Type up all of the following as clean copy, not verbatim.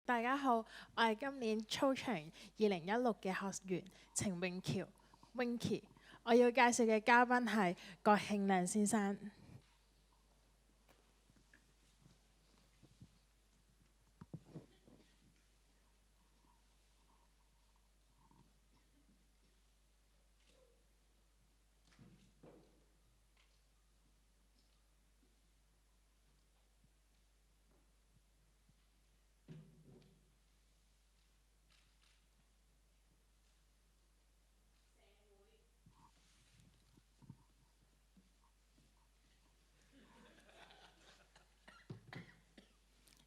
大家好，我係今年操場2016嘅學員程永橋 Winky。我要介紹嘅嘉賓係郭慶亮先生。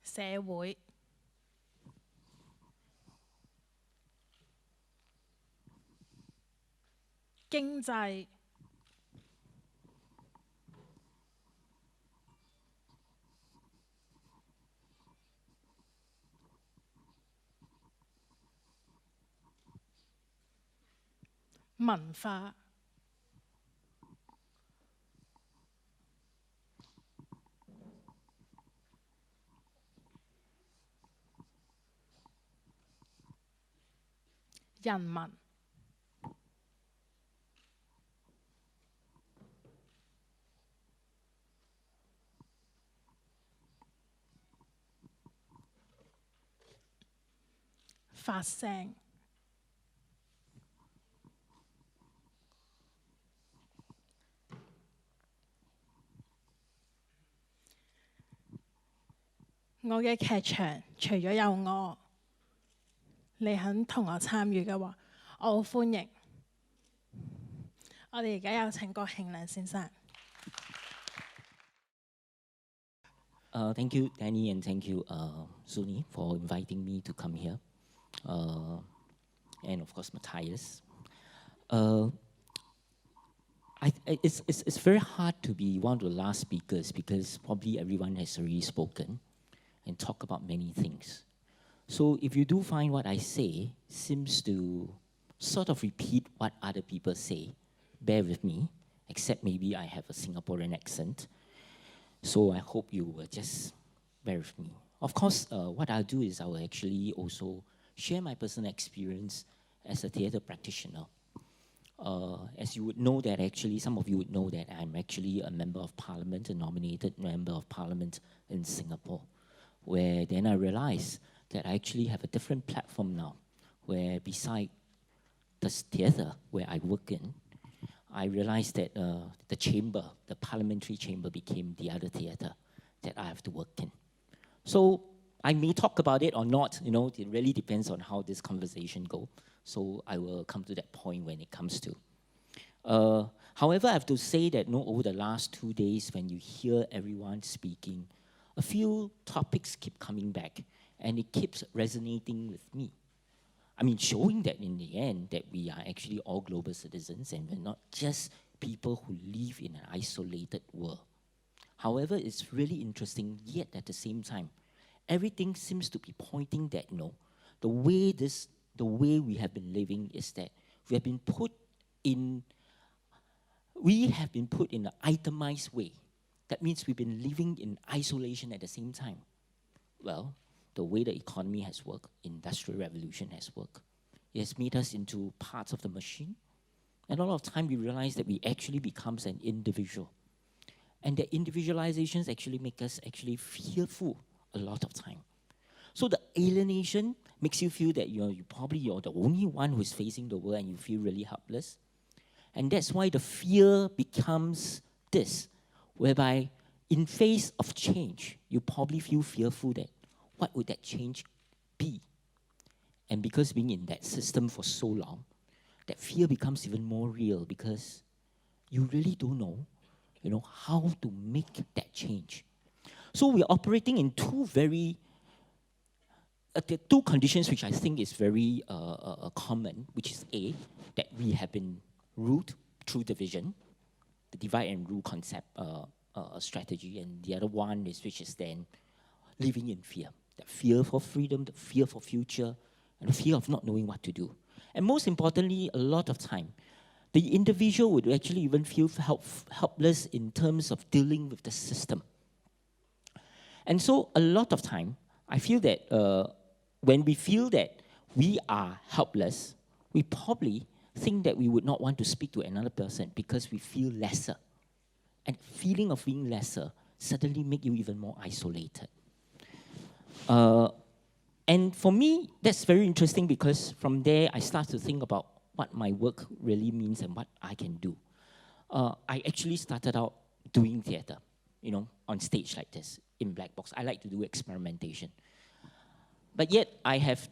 社會、經濟、文化、人民、發聲。我嘅劇場除咗有我，你肯同我參與嘅話，我好歡迎。我哋而家有請郭慶亮先生。Thank you, Danny, and thank you, Suni, for inviting me to come here. And of course, Matthias. It's very hard to be one of the last speakers because probably everyone has already spoken and talked about many things. So if you do find what I say seems to sort of repeat what other people say, bear with me, except maybe I have a Singaporean accent. So I hope you will just bear with me. Of course, what I'll do is I will actually also share my personal experience as a theatre practitioner. As you would know that actually, some of you would know that I'm actually a member of parliament, a nominated member of parliament in Singapore, where then I realized that I actually have a different platform now, where beside the theatre where I work in, I realized that the chamber, the parliamentary chamber, became the other theatre that I have to work in. So I may talk about it or not, you know, it really depends on how this conversation goes. So I will come to that point when it comes to. However, I have to say that over the last 2 days, when you hear everyone speaking, a few topics keep coming back, and it keeps resonating with me. I mean, showing that in the end, that we are actually all global citizens, and we're not just people who live in an isolated world. However, it's really interesting, yet at the same time, everything seems to be pointing that, the way we have been living is that we have been put in an itemized way. That means we've been living in isolation at the same time. Well, the way the economy has worked, industrial revolution has worked. It has made us into parts of the machine. And a lot of time we realize that we actually becomes an individual. And the individualizations actually make us actually fearful a lot of time. So the alienation makes you feel that you're the only one who's facing the world and you feel really helpless. And that's why the fear becomes this, whereby in face of change, you probably feel fearful that what would that change be? And because being in that system for so long, that fear becomes even more real because you really don't know, how to make that change. So we're operating in two conditions which I think is very common, which is A, that we have been ruled through division, the divide and rule concept strategy, and the other one is which is then living in fear. The fear for freedom, the fear for future, and the fear of not knowing what to do. And most importantly, a lot of time, the individual would actually even feel helpless in terms of dealing with the system. And so a lot of time, I feel that when we feel that we are helpless, we probably think that we would not want to speak to another person because we feel lesser. And feeling of being lesser suddenly make you even more isolated. And for me, that's very interesting because from there, I start to think about what my work really means and what I can do. I actually started out doing theater, on stage like this, in black box. I like to do experimentation. But yet, I have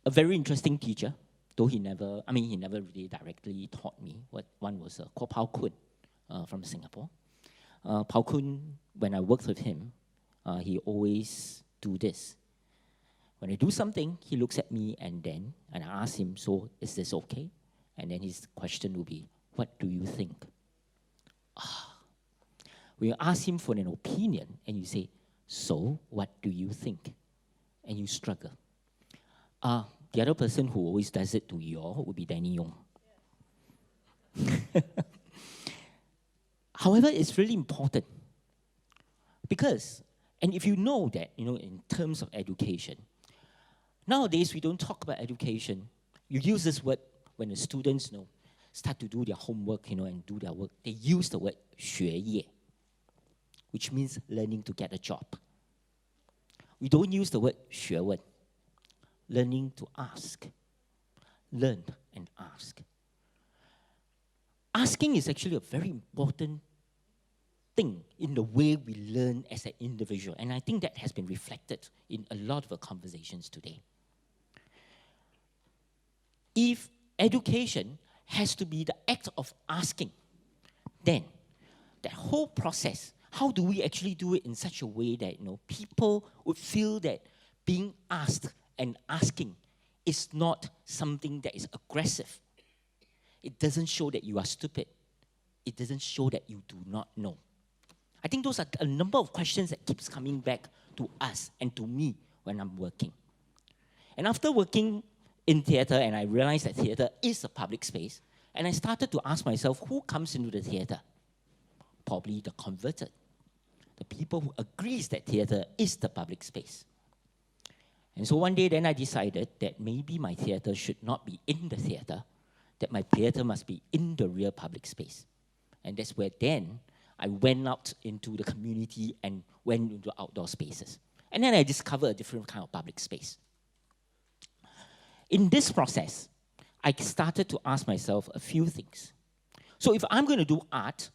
a very interesting teacher, though he never really directly taught me. One was Kok Hing Leun from Singapore. Pao Kun, when I worked with him, he always do this. When I do something, he looks at me and I ask him, so is this okay? And then his question will be, what do you think? When you ask him for an opinion and you say, so what do you think? And you struggle. The other person who always does it to you all would be Danny Yong. However, it's really important because, and if you know that, in terms of education, nowadays we don't talk about education. You use this word when the students, start to do their homework, and do their work. They use the word 学业, which means learning to get a job. We don't use the word 学问, learning to ask. Learn and ask. Asking is actually a very important thing in the way we learn as an individual. And I think that has been reflected in a lot of our conversations today. If education has to be the act of asking, then that whole process, how do we actually do it in such a way that people would feel that being asked and asking is not something that is aggressive? It doesn't show that you are stupid. It doesn't show that you do not know. I think those are a number of questions that keeps coming back to us and to me when I'm working. And after working in theater, and I realized that theater is a public space, and I started to ask myself, who comes into the theater? Probably the converted, the people who agrees that theater is the public space. And so one day then I decided that maybe my theater should not be in the theater, that my theater must be in the real public space. And that's where then I went out into the community and went into outdoor spaces. And then I discovered a different kind of public space. In this process, I started to ask myself a few things. So if I'm going to do art,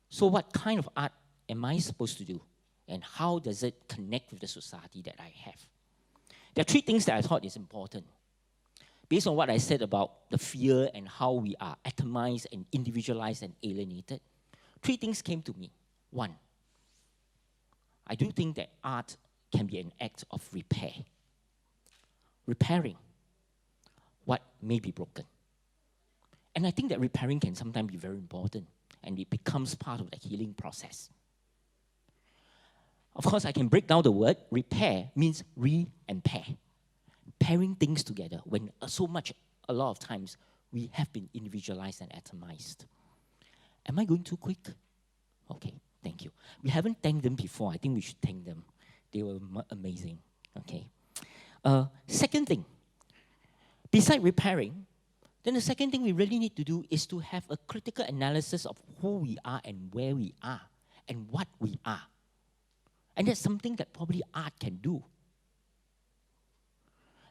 so what kind of art am I supposed to do? And how does it connect with the society that I have? There are three things that I thought is important. Based on what I said about the fear and how we are atomized and individualized and alienated, three things came to me. One, I do think that art can be an act of repair. Repairing what may be broken. And I think that repairing can sometimes be very important, and it becomes part of the healing process. Of course, I can break down the word. Repair means re and pair. Pairing things together when a lot of times, we have been individualized and atomized. Am I going too quick? Okay, thank you. We haven't thanked them before. I think we should thank them. They were amazing. Okay. Second thing, beside repairing, then the second thing we really need to do is to have a critical analysis of who we are and where we are and what we are. And that's something that probably art can do.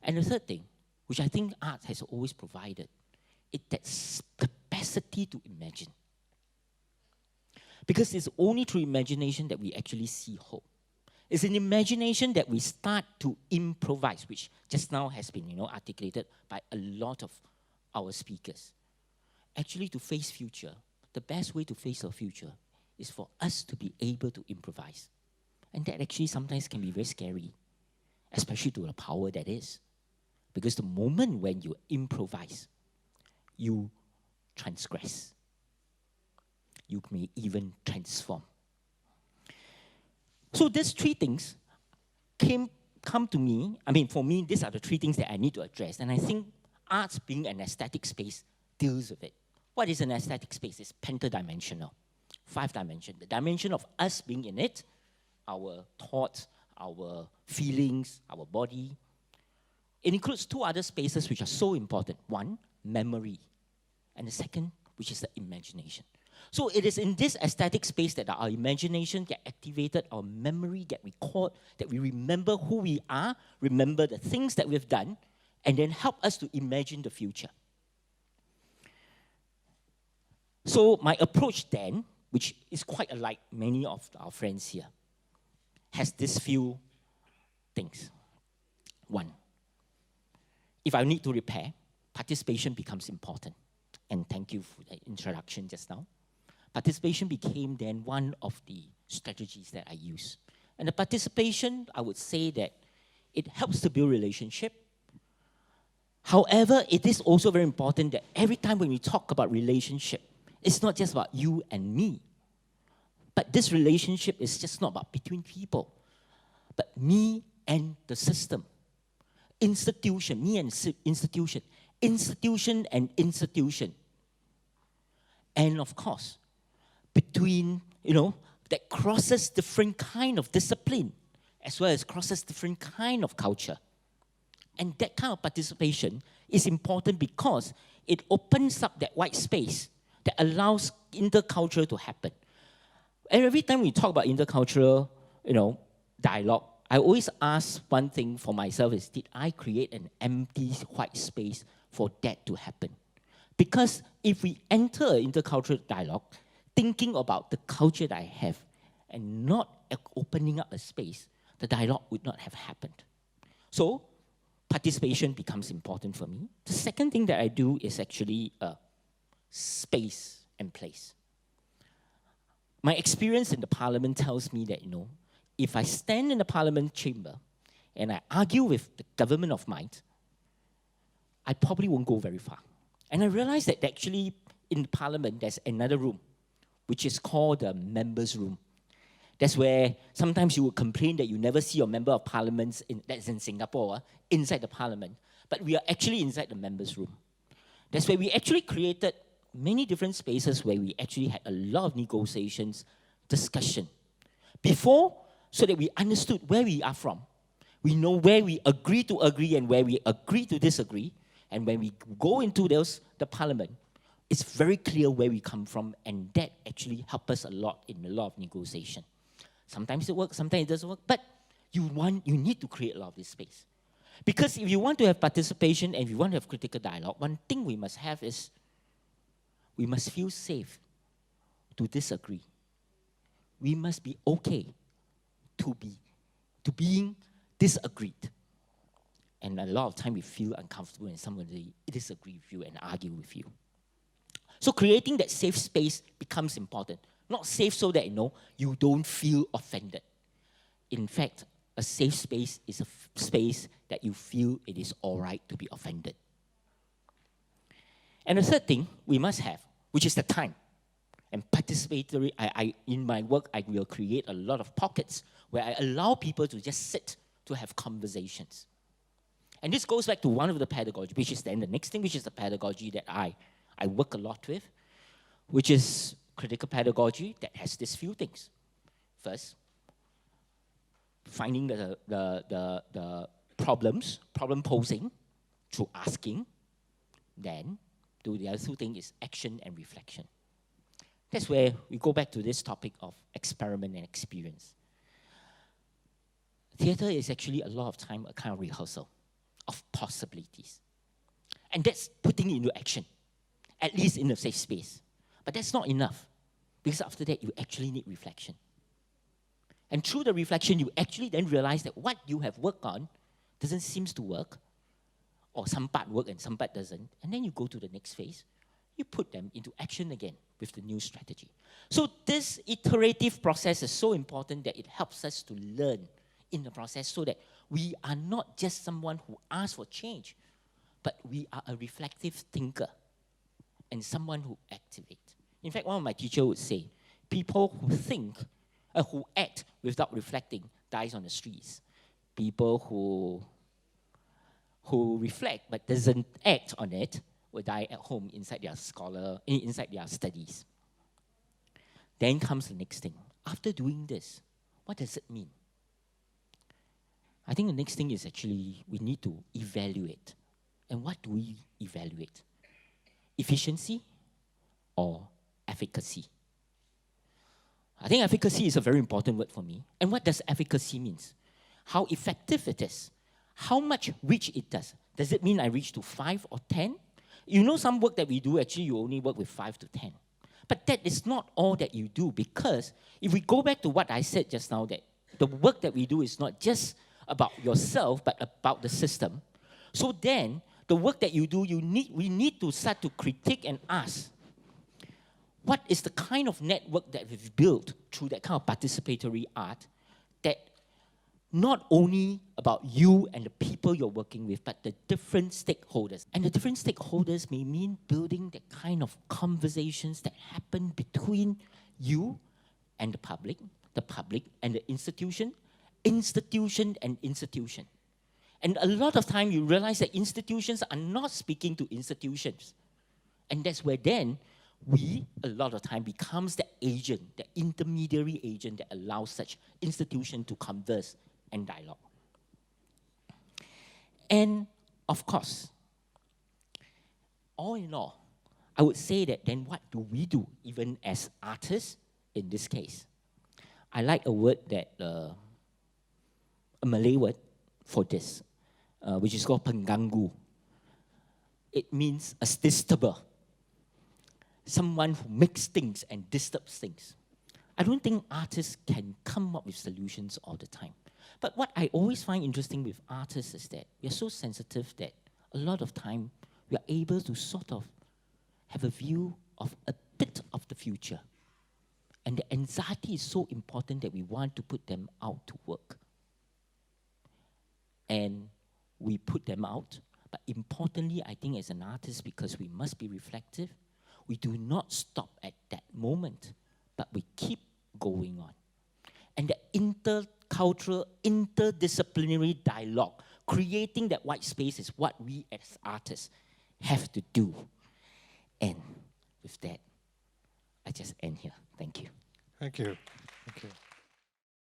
And the third thing, which I think art has always provided, is that capacity to imagine. Because it's only through imagination that we actually see hope. It's in imagination that we start to improvise, which just now has been articulated by a lot of our speakers. Actually, to face future, the best way to face our future is for us to be able to improvise. And that actually sometimes can be very scary, especially to the power that is. Because the moment when you improvise, you transgress. You may even transform. So these three things come to me. I mean, for me, these are the three things that I need to address. And I think arts being an aesthetic space deals with it. What is an aesthetic space? It's pentadimensional, 5 dimensions. The dimension of us being in it, our thoughts, our feelings, our body, It includes two other spaces which are so important. One, memory. And the second, which is the imagination. So it is in this aesthetic space that our imagination get activated, our memory get recalled, that we remember who we are, remember the things that we've done, and then help us to imagine the future. So my approach then, which is quite unlike many of our friends here, has these few things. One, if I need to repair, participation becomes important. And thank you for the introduction just now. Participation became then one of the strategies that I use. And the participation, I would say that it helps to build relationship. However, it is also very important that every time when we talk about relationship, it's not just about you and me. But this relationship is just not about between people, but me and the system. Institution, me and institution. Institution and institution. And of course, between, that crosses different kind of discipline, as well as crosses different kind of culture. And that kind of participation is important because it opens up that white space that allows interculture to happen. And every time we talk about intercultural, dialogue, I always ask one thing for myself is, did I create an empty white space for that to happen? Because if we enter intercultural dialogue, thinking about the culture that I have and not opening up a space, the dialogue would not have happened. So participation becomes important for me. The second thing that I do is actually space and place. My experience in the parliament tells me that, if I stand in the parliament chamber and I argue with the government of might, I probably won't go very far. And I realized that actually in the parliament there's another room, which is called the members' room. That's where sometimes you will complain that you never see your member of parliament, that's in Singapore, inside the parliament. But we are actually inside the members' room. That's where we actually created many different spaces where we actually had a lot of negotiations, discussion. Before, so that we understood where we are from. We know where we agree to agree and where we agree to disagree. And when we go into the parliament, it's very clear where we come from, and that actually helps us a lot in a lot of negotiation. Sometimes it works, sometimes it doesn't work, but you need to create a lot of this space. Because if you want to have participation and if you want to have critical dialogue, one thing we must have is we must feel safe to disagree. We must be okay to being disagreed. And a lot of time we feel uncomfortable when somebody disagree with you and argue with you. So creating that safe space becomes important. Not safe so that you don't feel offended. In fact, a safe space is a space that you feel it is all right to be offended. And the third thing we must have, which is the time. And participatory, in my work, I will create a lot of pockets where I allow people to just sit to have conversations. And this goes back to one of the pedagogy, which is then the next thing, which is the pedagogy that I work a lot with, which is critical pedagogy that has these few things. First, finding the problem posing through asking. Then, the other two things is action and reflection. That's where we go back to this topic of experiment and experience. Theatre is actually a lot of time a kind of rehearsal of possibilities. And that's putting it into action, at least in a safe space. But that's not enough, because after that, you actually need reflection. And through the reflection, you actually then realize that what you have worked on doesn't seem to work, or some part work and some part doesn't. And then you go to the next phase. You put them into action again with the new strategy. So this iterative process is so important that it helps us to learn in the process so that we are not just someone who asks for change, but we are a reflective thinker and someone who activates. In fact, one of my teachers would say, people who act without reflecting dies on the streets. People who reflect but doesn't act on it will die at home inside their studies. Then comes the next thing. After doing this, what does it mean? I think the next thing is actually we need to evaluate. And what do we evaluate? Efficiency or efficacy? I think efficacy is a very important word for me. And what does efficacy mean? How effective it is. How much reach it does. Does it mean I reach to 5 or 10? You know, some work that we do, actually you only work with 5 to 10. But that is not all that you do, because if we go back to what I said just now, that the work that we do is not just about yourself, but about the system. So then, the work that you do, we need to start to critique and ask, what is the kind of network that we've built through that kind of participatory art that not only about you and the people you're working with, but the different stakeholders. And the different stakeholders may mean building the kind of conversations that happen between you and the public and the institution and institution. And a lot of time you realize that institutions are not speaking to institutions. And that's where then we, a lot of time, becomes the agent, the intermediary agent that allows such institution to converse and dialogue. And of course, all in all, I would say that then what do we do, even as artists in this case? I like a word that, a Malay word for this, which is called pengganggu. It means a disturber, someone who makes things and disturbs things. I don't think artists can come up with solutions all the time. But what I always find interesting with artists is that we are so sensitive that a lot of time we are able to sort of have a view of a bit of the future. And the anxiety is so important that we want to put them out to work. And we put them out. But importantly, I think as an artist, because we must be reflective, we do not stop at that moment, but we keep going on. And the intercultural, interdisciplinary dialogue, creating that white space is what we as artists have to do. And with that, I just end here. Thank you. Thank you. Thank you.